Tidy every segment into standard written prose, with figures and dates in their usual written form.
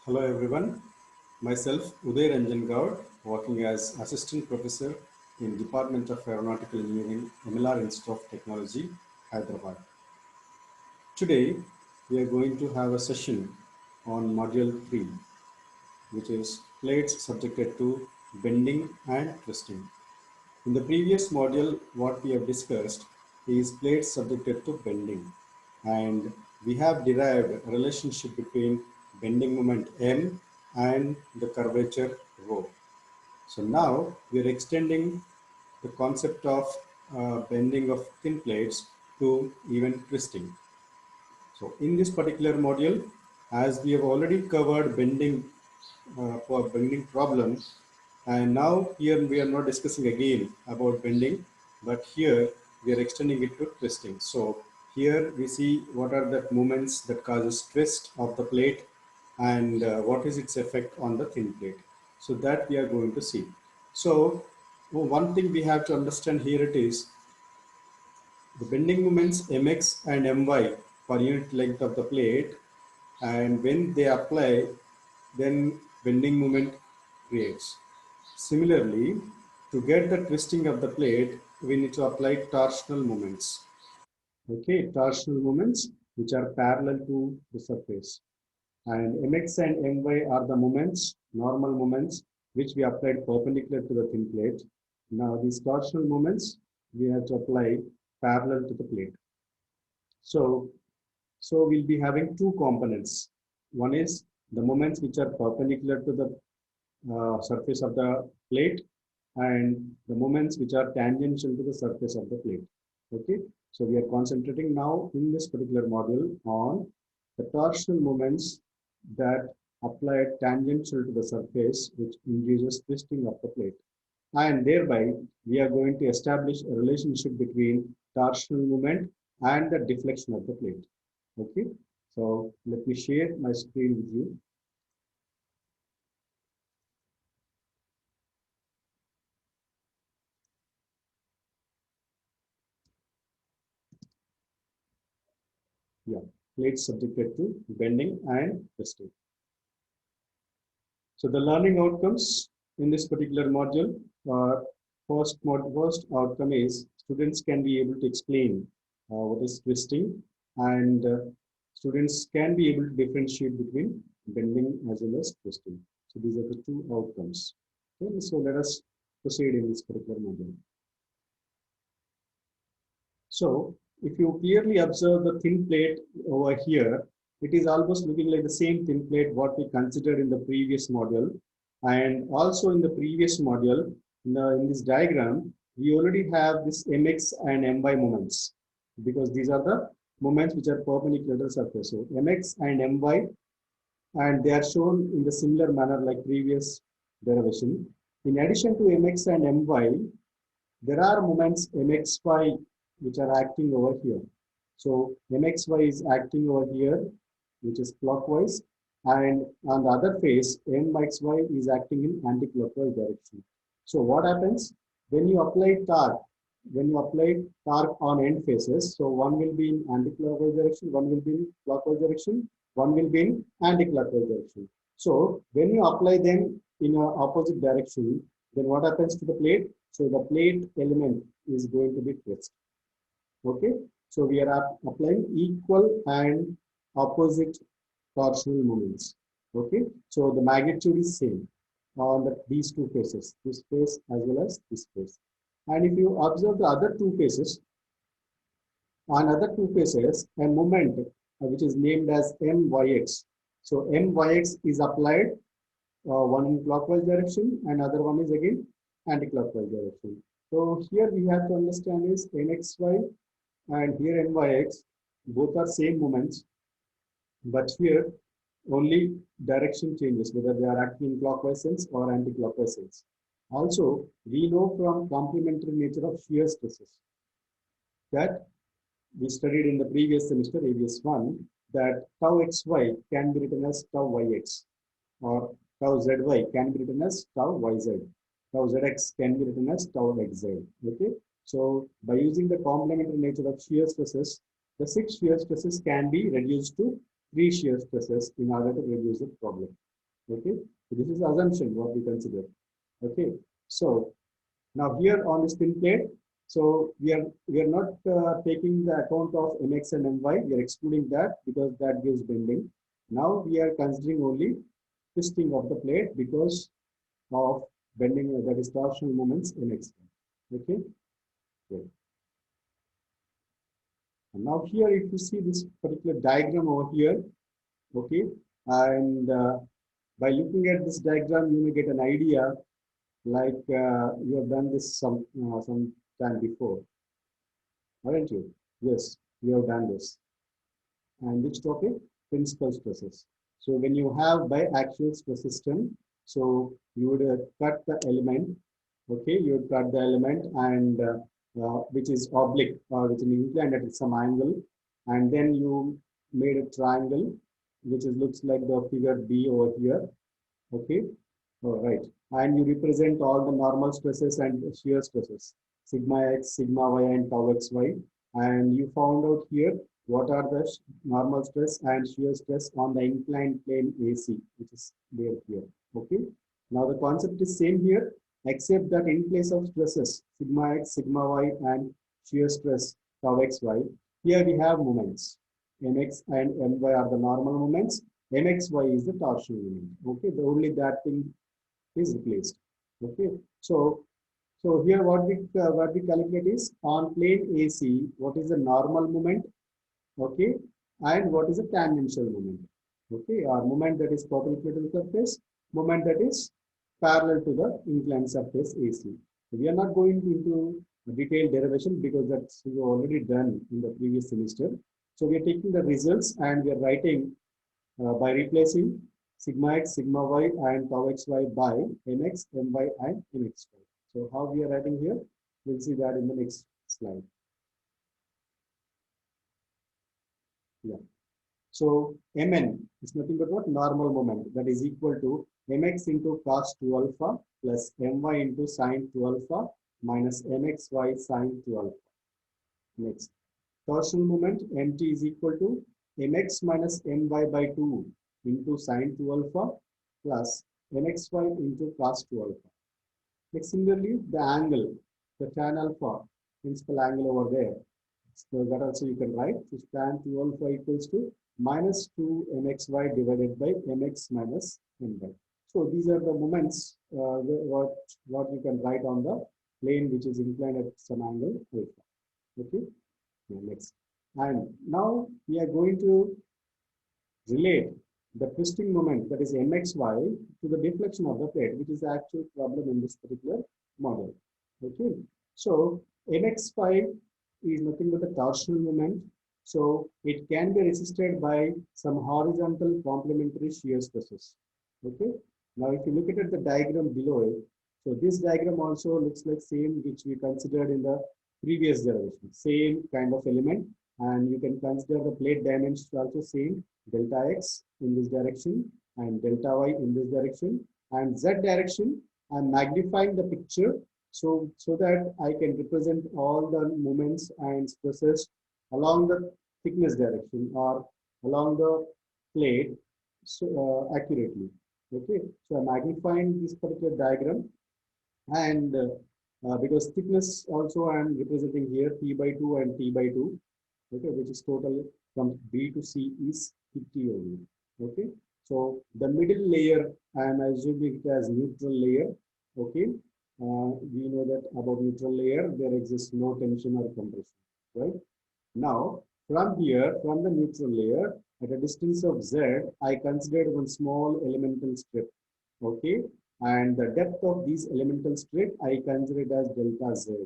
Hello everyone, myself Uday Ranjan Gaur, working as Assistant Professor in Department of Aeronautical Engineering, MLR Institute of Technology, Hyderabad. Today we are going to have a session on Module 3, which is plates subjected to bending and twisting. In the previous module, what we have discussed is plates subjected to bending, and we have derived a relationship between bending moment M and the curvature rho. So now we are extending the concept of bending of thin plates to even twisting. So in this particular module, as we have already covered bending for bending problems, and now here we are not discussing again about bending, but here we are extending it to twisting. So here we see what are the movements that causes twist of the plate and what is its effect on the thin plate. So that we are going to see. So one thing we have to understand here it is the bending moments mx and my per unit length of the plate, and when they apply, then bending moment creates. Similarly, to get the twisting of the plate, we need to apply torsional moments. Okay, torsional moments which are parallel to the surface. And mx and my are the moments, normal moments, which we applied perpendicular to the thin plate. Now these torsional moments we have to apply parallel to the plate. So, we'll be having two components. One is the moments which are perpendicular to the surface of the plate, and the moments which are tangential to the surface of the plate. Okay, so we are concentrating now in this particular module on the torsional moments that apply tangential to the surface, which induces twisting of the plate. And thereby, we are going to establish a relationship between torsional moment and the deflection of the plate. Okay, so let me share my screen with you. Yeah, plates subjected to bending and twisting. So the learning outcomes in this particular module are first outcome is students can be able to explain what is twisting, and students can be able to differentiate between bending as well as twisting. So these are the two outcomes. Okay, so let us proceed in this particular module. So if you clearly observe the thin plate over here, it is almost looking like the same thin plate what we considered in the previous module. And also in the previous module, in this diagram, we already have this mx and my moments, because these are the moments which are perpendicular to the surface. So mx and my, and they are shown in the similar manner like previous derivation. In addition to mx and my, there are moments mxy which are acting over here. So mxy is acting over here, which is clockwise, and on the other face, mxy is acting in anti-clockwise direction. So what happens when you apply torque? When you apply torque on end faces, so one will be in anti-clockwise direction, one will be in clockwise direction, one will be in anti-clockwise direction. So when you apply them in a opposite direction, then what happens to the plate? So the plate element is going to be twist. Okay, so we are applying equal and opposite torsional moments. Okay, so the magnitude is same on these two faces, this face as well as this face. And if you observe the other two faces, on other two faces, a moment which is named as myx. So myx is applied, one in clockwise direction and other one is again anti-clockwise direction. So here we have to understand is mxy and here myx, both are same moments, but here only direction changes, whether they are acting in clockwise sense or anti-clockwise sense. Also, we know from complementary nature of shear stresses that we studied in the previous semester, ABS 1, that tau xy can be written as tau yx, or tau zy can be written as tau yz. Tau zx can be written as tau xz. Okay, so by using the complementary nature of shear stresses, the 6 shear stresses can be reduced to 3 shear stresses in order to reduce the problem. Okay, so this is assumption what we consider. Okay, so now here on this thin plate, so we are not taking the account of mx and my. We are excluding that because that gives bending. Now we are considering only twisting of the plate because of bending, that is torsional moments in x. Okay, good. And now here, if you see this particular diagram over here, okay, and by looking at this diagram, you may get an idea like you have done this some time before, haven't you? Yes, you have done this. And which topic? Principal stresses. So when you have biaxial stress system, so you would cut the element, okay, you would cut the element and which is oblique or which is inclined at some angle, and then you made a triangle, which is looks like the figure B over here, okay, all right, and you represent all the normal stresses and shear stresses, sigma x, sigma y, and tau xy, and you found out here what are the normal stress and shear stress on the inclined plane AC, which is there here. Okay. Now the concept is same here, except that in place of stresses, sigma x, sigma y, and shear stress, tau xy, here we have moments. Mx and My are the normal moments. Mxy is the torsional moment. Okay. The only that thing is replaced. Okay. So here what we calculate is on plane AC, what is the normal moment, okay, and what is a tangential moment, okay, or moment that is perpendicular to the surface, moment that is parallel to the inclined surface AC. So we are not going into detailed derivation because that's already done in the previous semester. So we are taking the results and we are writing by replacing sigma x, sigma y, and tau xy by mx, my, and mxy. So how we are writing here, we'll see that in the next slide. Yeah. So Mn is nothing but what? Normal moment, that is equal to mx into cos 2 alpha plus my into sin 2 alpha minus mxy sin 2 alpha. Next, torsional moment mt is equal to mx minus my by 2 into sin 2 alpha plus mxy into cos 2 alpha. Next, similarly, the angle, the tan alpha, principal angle over there. So that also you can write. So tan 2 alpha equals to minus 2 mxy divided by mx minus my. So these are the moments what you can write on the plane which is inclined at some angle alpha. Okay. Now next. And now we are going to relate the twisting moment, that is mxy, to the deflection of the plate, which is the actual problem in this particular model. Okay, so mxy is nothing but a torsional moment, so it can be resisted by some horizontal complementary shear stresses. Okay, now if you look at the diagram below it, so this diagram also looks like same which we considered in the previous derivation, same kind of element, and you can consider the plate dimensions also same, delta x in this direction and delta y in this direction, and z direction I'm magnifying the picture so that I can represent all the moments and stresses along the thickness direction or along the plate so accurately. Okay, so I'm magnifying this particular diagram, and because thickness also I'm representing here t by 2 and t by 2, okay, which is total from B to C is 50 only. Okay, so the middle layer I am assuming it as neutral layer. Okay, we know that about neutral layer there exists no tension or compression, right? Now from here, from the neutral layer at a distance of Z, I considered one small elemental strip. Okay, and the depth of these elemental strip I consider it as delta Z.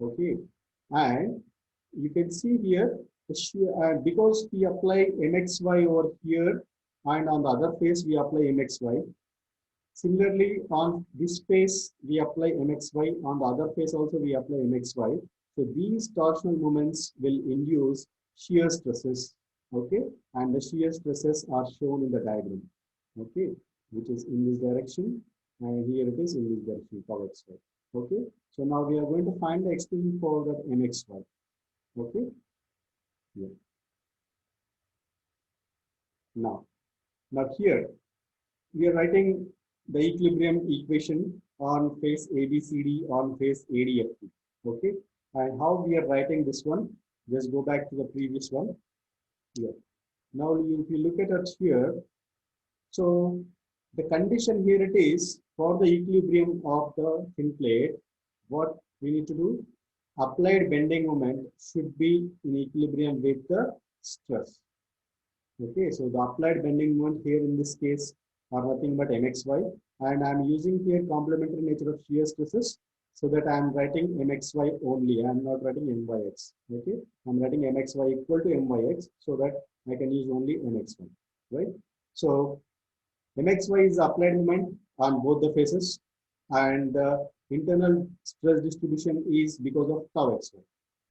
Okay, and you can see here because we apply mxy over here and on the other face we apply mxy. Similarly, on this face we apply mxy, on the other face also we apply mxy. So these torsional moments will induce shear stresses. Okay, and the shear stresses are shown in the diagram. Okay, which is in this direction, and here it is in this direction, power xy. Okay, so now we are going to find the expression for that mxy. Okay, yeah. Now here we are writing the equilibrium equation on face ABCD on face ADFT. Okay, and how we are writing this one? Just go back to the previous one. Here. Now, if you look at it here, so the condition here it is for the equilibrium of the thin plate. What we need to do? Applied bending moment should be in equilibrium with the stress. Okay, so the applied bending moment here in this case are nothing but mxy, and I'm using here complementary nature of shear stresses so that I'm writing mxy only. I'm not writing myx. Okay, I'm writing mxy equal to myx so that I can use only mxy, right? So mxy is the applied moment on both the faces, and the internal stress distribution is because of tau xy.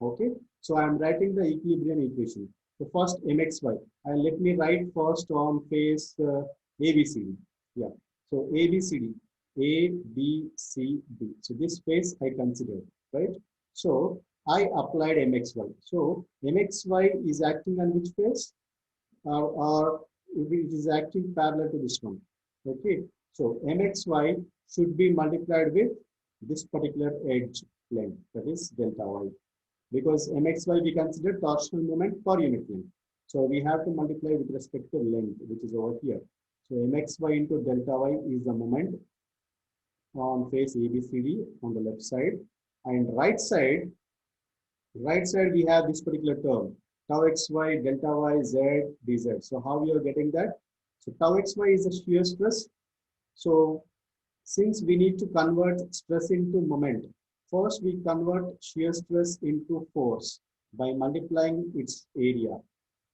Okay, so I am writing the equilibrium equation. So first mxy, and let me write first on face ABCD. Yeah, so ABCD, A, B, C, D. So this face I considered, right? So I applied mxy. So mxy is acting on which face? Or it is acting parallel to this one. Okay, so mxy should be multiplied with this particular edge length, that is delta y, because mxy we consider torsional moment per unit length. So we have to multiply with respect to length, which is over here. So mxy into delta y is the moment on face ABCD on the left side, and right side we have this particular term tau xy delta y z dz. So how we are getting that? So tau xy is the shear stress. So since we need to convert stress into moment, first we convert shear stress into force by multiplying its area.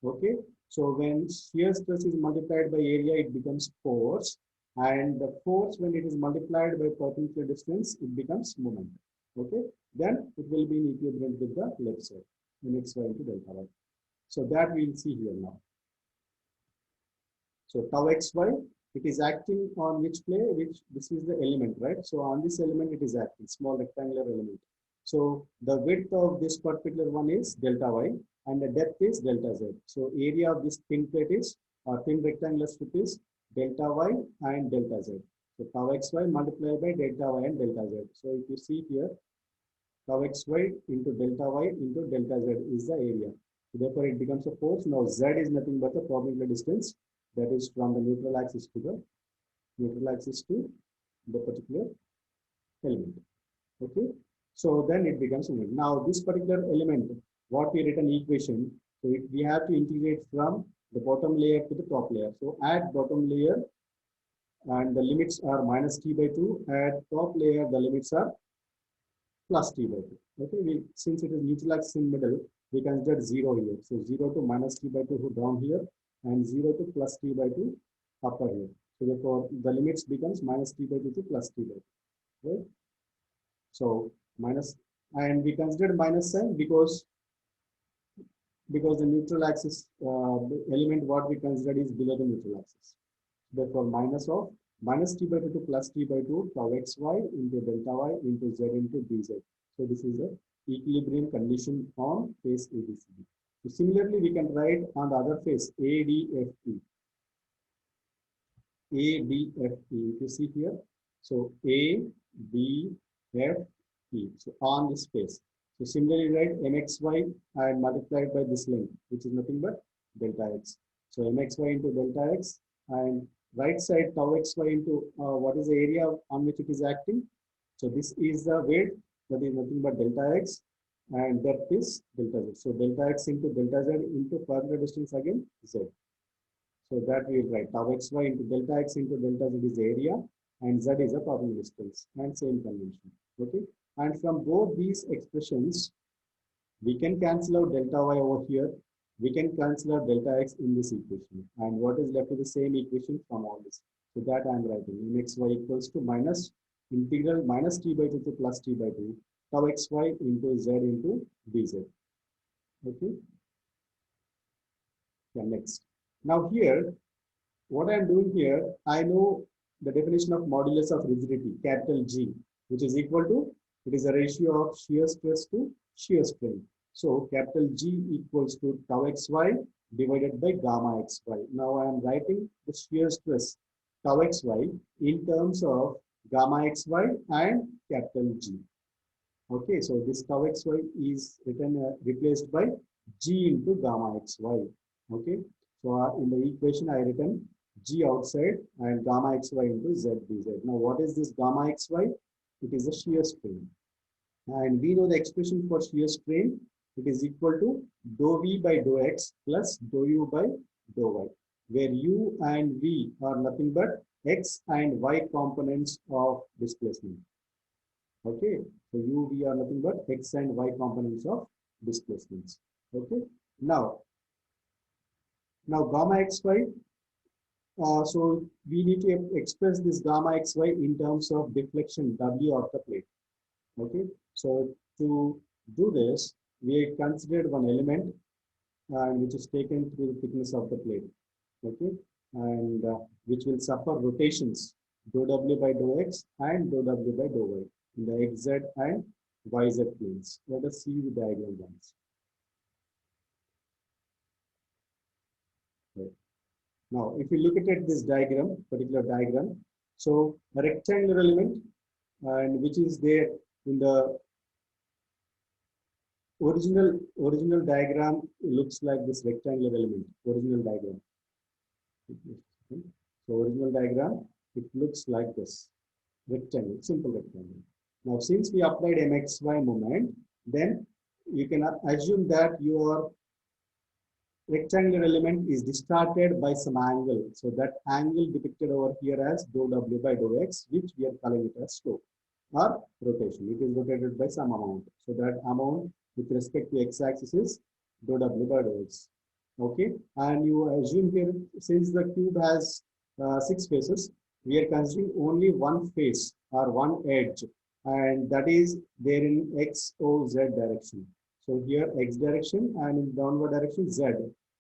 Okay, so when shear stress is multiplied by area, it becomes force, and the force, when it is multiplied by perpendicular distance, it becomes moment. Okay, then it will be in equilibrium with the left side in xy into delta y. So that we will see here now. So tau xy, it is acting on which plane? Which this is the element, right? So on this element it is acting, small rectangular element. So the width of this particular one is delta y, and the depth is delta z. So area of this thin plate is, or thin rectangular strip is delta y and delta z. So tau xy multiplied by delta y and delta z. So if you see here, tau xy into delta y into delta z is the area. So therefore it becomes a force. Now z is nothing but the perpendicular distance, that is from the neutral axis to the particular element. Okay, so then it becomes a unit. Now this particular element, what we written equation, so we have to integrate from the bottom layer to the top layer. So at bottom layer, and the limits are minus t by 2. At top layer, the limits are plus t by 2. Okay, since it is neutral axis in middle, we consider 0 here. So 0 to minus t by 2 down here, and 0 to plus t by 2 upper here. So therefore, the limits becomes minus t by 2 to plus t by 2. Right? So minus, and we considered minus sign because the neutral axis element what we considered is below the neutral axis. Therefore, minus t by 2 to plus t by 2 tau xy into delta y into z into dz. So this is the equilibrium condition on face ABCD. So similarly, we can write on the other face ADFE. ADFE, if you see here, so ADFE. So on this face. So similarly, write mxy and multiplied by this length, which is nothing but delta x. So mxy into delta x, and right side tau xy into what is the area on which it is acting. So this is the weight, that is nothing but delta x, and depth is delta z. So delta x into delta z into further distance again z. So that we will write tau xy into delta x into delta z is area, and z is a total distance, and same convention. Okay, and from both these expressions, we can cancel out delta y over here. We can cancel out delta x in this equation, and what is left is the same equation from all this. So that I am writing mxy equals to minus integral minus t by 2 to plus t by 2 tau xy into z into dz. Okay. Yeah, next. Now here, what I am doing here, I know the definition of modulus of rigidity, capital G, which is equal to, it is a ratio of shear stress to shear strain. So capital G equals to tau xy divided by gamma xy. Now I am writing the shear stress. tau xy in terms of gamma xy and capital G. Okay, so this tau xy is written replaced by G into gamma xy. Okay, so in the equation I written G outside and gamma xy into Z dz. Now what is this gamma xy? It is a shear strain. And we know the expression for shear strain. It is equal to dou V by dou X plus dou U by dou Y, where U and V are nothing but X and Y components of displacement. Okay, so U, V are nothing but X and Y components of displacements. Okay, now gamma xy. So we need to express this gamma xy in terms of deflection W of the plate. Okay, so to do this, we considered one element which is taken through the thickness of the plate. Okay, and which will suffer rotations dou W by dou X and dou W by dou Y in the XZ and YZ planes. Let us see the diagram once. Right. Now, if you look at this diagram, particular diagram, so a rectangular element and which is there in the original diagram looks like this rectangular element, original diagram. So original diagram, it looks like this, rectangle, simple rectangle. Now, since we applied mxy moment, then you can assume that your rectangular element is distorted by some angle. So that angle depicted over here as dou w by dou x, which we are calling it as slope or rotation. It is rotated by some amount. So that amount with respect to x-axis is dou w by dou x. Okay, and you assume here, since the cube has 6 faces, we are considering only one face or one edge, and that is there in x, o, z direction. So here x direction and in downward direction z,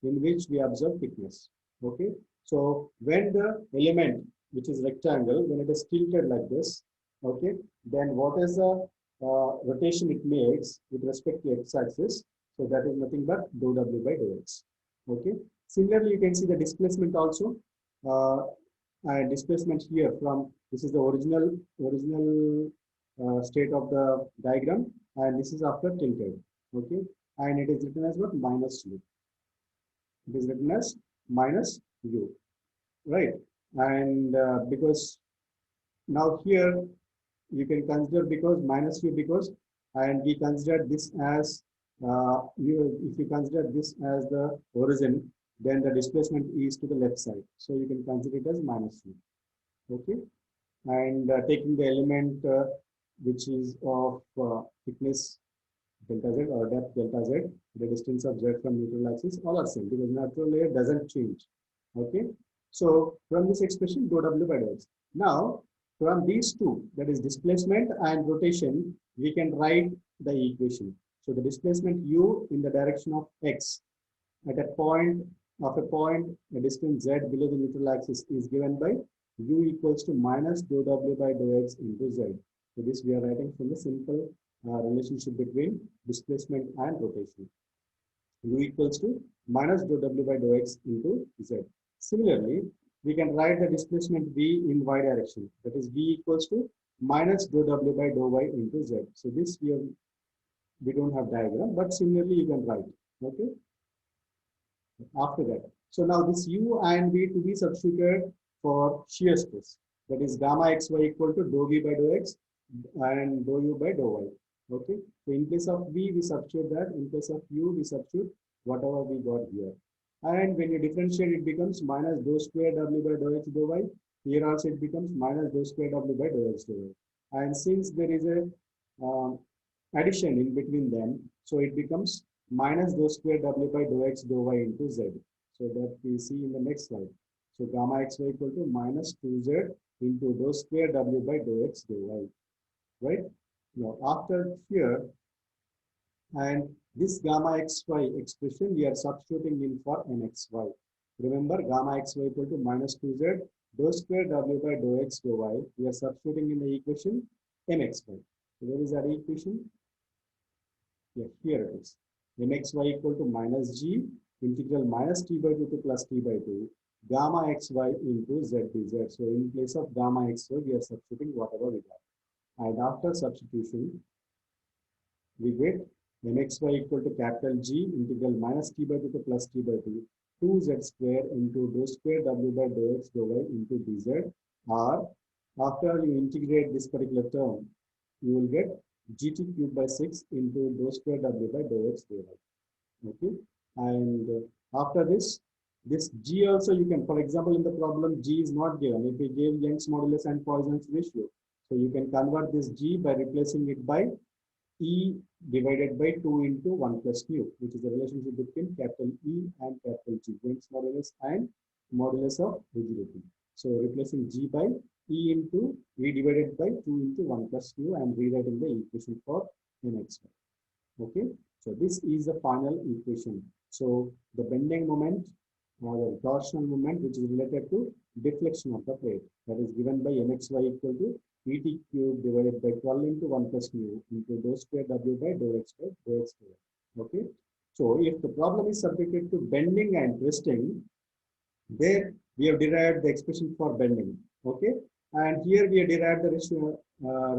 in which we observe thickness. Okay, so when the element which is rectangle, when it is tilted like this, okay, then what is the rotation it makes with respect to x-axis? So that is nothing but dou w by dou x. Okay, similarly you can see the displacement also. And displacement here from, this is the original state of the diagram, and this is after tilted. Okay, and it is written as what? Minus u. It is written as minus u, right? And because now here you can consider, because minus u, because, and we consider this as if you consider this as the origin, then the displacement is to the left side, so you can consider it as minus u. Okay, and taking the element which is of thickness delta z or depth delta z, the distance of z from neutral axis, all are same because neutral layer doesn't change. Okay, so from this expression dou w by dou x. Now from these two, that is displacement and rotation, we can write the equation. So the displacement u in the direction of x at a point the distance z below the neutral axis is given by u equals to minus dou w by dou x into z. So this we are writing from the simple relationship between displacement and rotation. U equals to minus dou w by dou x into z. Similarly, we can write the displacement v in y direction. That is v equals to minus dou w by dou y into z. So this we don't have diagram, but similarly you can write. Okay. After that, so now this u and v to be substituted for shear stress. That is gamma xy equal to dou v by dou x and dou u by dou y. Okay, so in case of v, we substitute that. In case of u, we substitute whatever we got here. And when you differentiate, it becomes minus dou square w by dou x dou y. Here also it becomes minus dou square w by dou x dou y. And since there is a addition in between them, so it becomes minus dou square w by dou x dou y into z. So that we see in the next slide. So gamma xy equal to minus 2z into dou square w by dou x dou y. Right? Now after here, and this gamma xy expression we are substituting in for mxy. Remember, gamma xy equal to minus 2z dou square w by dou x dou y. We are substituting in the equation mxy. So where is that equation? Yeah, here it is. Mxy equal to minus g integral minus t by 2 to plus t by 2 gamma xy into zdz. So in place of gamma xy, we are substituting whatever we got. And after substitution, we get mxy equal to capital G integral minus t by 2 to plus t by 2, 2z square into dou square w by dou x dou y into dz, or after you integrate this particular term, you will get gt cubed by 6 into dou square w by dou x dou y. Okay, and after this g also you can, for example, in the problem g is not given. If we give Young's modulus and Poisson's ratio, so you can convert this g by replacing it by E divided by 2 into 1 plus mu, which is the relationship between capital E and capital G, Young's modulus and modulus of rigidity. So replacing G by E into E divided by 2 into 1 plus mu, and rewriting the equation for Mx. Okay, so this is the final equation. So the bending moment or the torsional moment, which is related to deflection of the plate, that is given by Mxy equal to Et cube divided by 12 into 1 plus mu into dou square W by dou x by dou x square. Okay, so if the problem is subjected to bending and twisting, there we have derived the expression for bending. Okay, and here we have derived the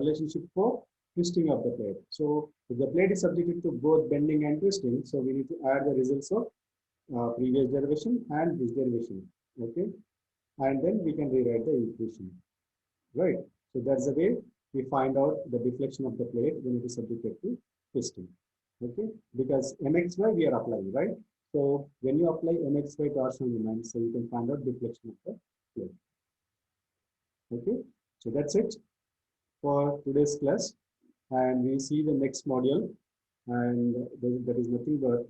relationship for twisting of the plate. So if the plate is subjected to both bending and twisting, so we need to add the results of previous derivation and this derivation. Okay, and then we can rewrite the equation. Right. So that's the way we find out the deflection of the plate when it is subjected to twisting. Okay, because mxy we are applying, right? So when you apply mxy torsional moment, so you can find out deflection of the plate. Okay, so that's it for today's class, and we see the next module, and there is nothing but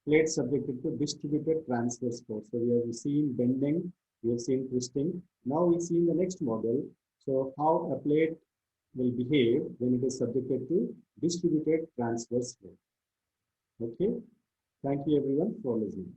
plate subjected to distributed transverse force. So we have seen bending, we have seen twisting. Now we see in the next model, so how a plate will behave when it is subjected to distributed transverse force. Okay, thank you everyone for listening.